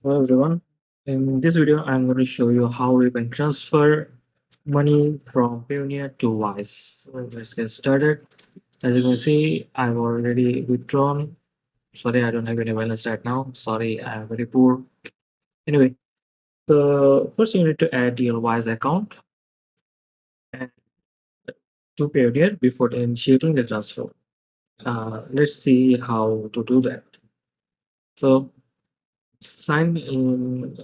Hello everyone. In this video, I'm going to show you how you can transfer money from Payoneer to Wise. So let's get started. As you can see, I've already withdrawn. Sorry, I don't have any balance right now. Sorry, I'm very poor. Anyway, so first you need to add your Wise account and to Payoneer before initiating the transfer. Let's see how to do that. So sign in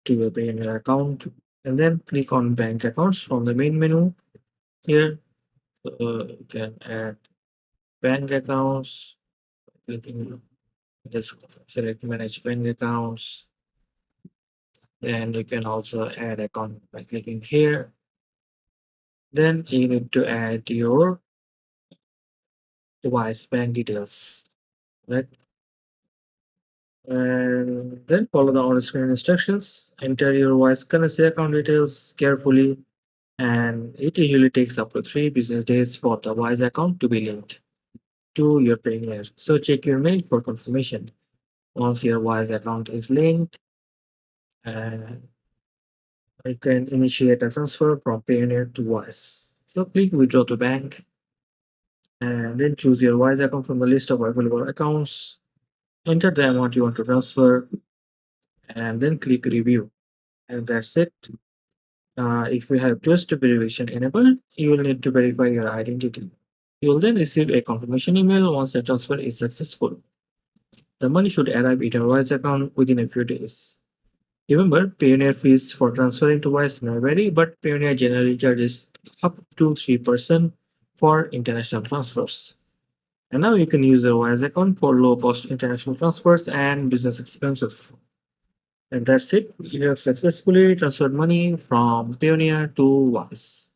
to your Payoneer account and then click on bank accounts from the main menu here. You can add bank accounts, clicking just select manage bank accounts. Then you can also add account by clicking here. Then you need to add your device bank details, right? And then follow the on-screen instructions. Enter your voice currency account details carefully, and it usually takes up to 3 business days for the Wise account to be linked to your Payoneer. So check your mail for confirmation. Once your Wise account is linked, and you can initiate a transfer from Payoneer to Wise. So click withdraw to bank and then choose your Wise account from the list of available accounts. Enter the amount you want to transfer and then click review. And that's it. If you have two-step verification enabled, you will need to verify your identity. You will then receive a confirmation email once the transfer is successful. The money should arrive in your Wise account within a few days. Remember, Payoneer fees for transferring to Wise may vary, but Payoneer generally charges up to 3% for international transfers. And now you can use your Wise account for low-cost international transfers and business expenses. And that's it. You have successfully transferred money from Payoneer to Wise.